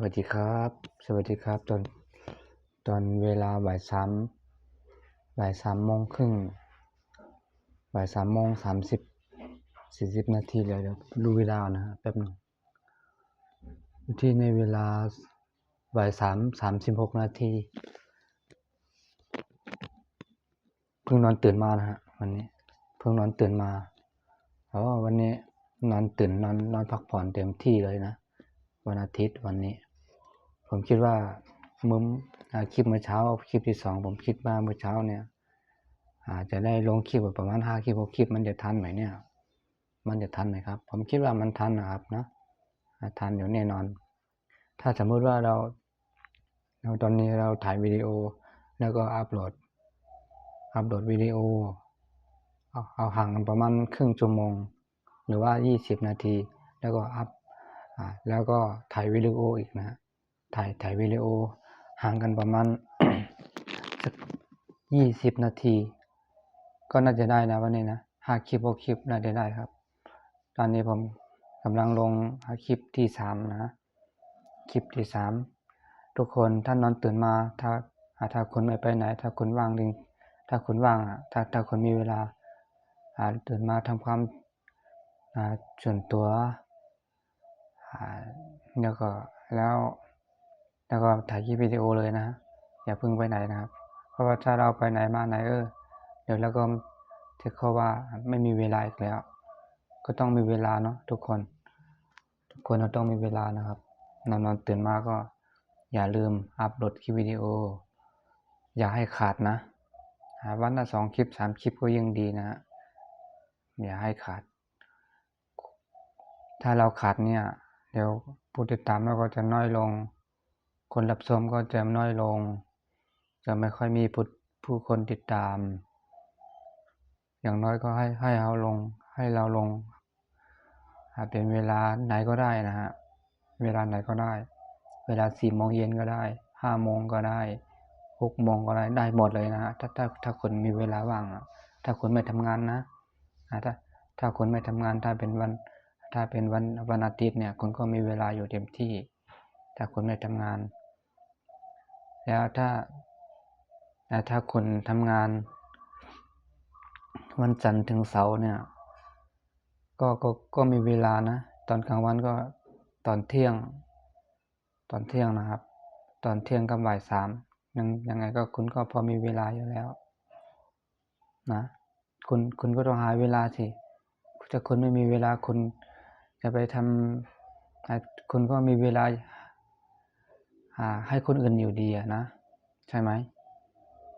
วัสดีครับสวัสดีครับตอนเวลาบ่าย 3 โมงครึ่งบ่าย 3 โมง 30 40 นาทีเดี๋ยวดูเวลานะฮะแป๊บหนึ่งอยู่ที่ในเวลาบ่าย 3 36 นาทีเพิ่งนอนตื่นมานะฮะวันนี้เพิ่งนอนตื่นมาวันนี้นอนตื่นนอนพักผ่อนเต็มที่เลยนะวันอาทิตย์วันนี้ผมคิดว่ามึมคลิปเมื่อเช้าคลิปที่2ผมคิดว่าเมื่อเช้าเนี่ยจะได้ลงคลิปประมาณ5 คลิป6 คลิปมันจะทันไหมเนี่ยมันจะทันไหมครับผมคิดว่ามันทันนะครับนะทันเดี๋ยวแน่นอนถ้าสมมติว่าเราตอนนี้เราถ่ายวิดีโอแล้วก็อัปโหลดวิดีโอเอาห่างกันประมาณครึ่งชั่วโมงหรือว่า20 นาทีแล้วก็แล้วก็ถ่ายวิดีโออีกนะถ่ายวิดีโอห่างกันประมาณ สัก20 นาทีก็น่าจะได้นะวันนี้นะ5 คลิป6 คลิปน่าจะได้ครับตอนนี้ผมกำลังลงคลิปที่3นะคลิปที่3ทุกคนท่านนอนตื่นมาถ้าคุณไม่ไปไหนถ้าคุณว่างถ้าคุณว่างถ้าคุณมีเวลาตื่นมาทำความส่วนตัวแล้วก็ถ่ายคลิปวิดีโอเลยนะอย่าเพิ่งไปไหนนะครับเพราะว่าถ้าเราไปไหนมาไหนเดี๋ยวแล้วก็จะเข้าว่าไม่มีเวลาอีกแล้วก็ต้องมีเวลาเนาะทุกคนเราต้องมีเวลานะครับนอนตื่นมาก็อย่าลืมอัปโหลดคลิปวิดีโออย่าให้ขาดนะวันละ2 คลิป3 คลิปก็ยิ่งดีนะอย่าให้ขาดถ้าเราขาดเนี่ยเดี๋ยวผู้ติดตามเราก็จะน้อยลงคนรับชมก็จะน้อยลงจะไม่ค่อยมีผู้คนติดตามอย่างน้อยก็ให้เราลงเป็นเวลาไหนก็ได้นะฮะเวลาไหนก็ได้เวลา 4 โมงเย็นก็ได้ 5 โมงก็ได้ 6 โมงก็ได้หมดเลยนะฮะถ้าคุณมีเวลาว่างถ้าคุณไม่ทำงานนะถ้าคุณไม่ทำงานถ้าเป็นวันอาทิตย์เนี่ยคุณก็มีเวลาอยู่เต็มที่ถ้าคุณไม่ทำงานแล้วถ้าคุณทำงานวันจันทร์ถึงเสาร์เนี่ยก็มีเวลานะตอนกลางวันก็ตอนเที่ยงนะครับตอนเที่ยงกับบ่าย 3ยังไงก็คุณก็พอมีเวลาอยู่แล้วนะคุณก็ต้องหาเวลาสิถ้าคุณไม่มีเวลาคุณจะไปทำคุณก็มีเวลาให้คนอื่นอยู่ดีนะใช่ไหม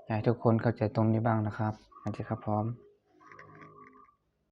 อยากให้ทุกคนเข้าใจตรงนี้บ้างนะครับอาจารย์ครับพร้อม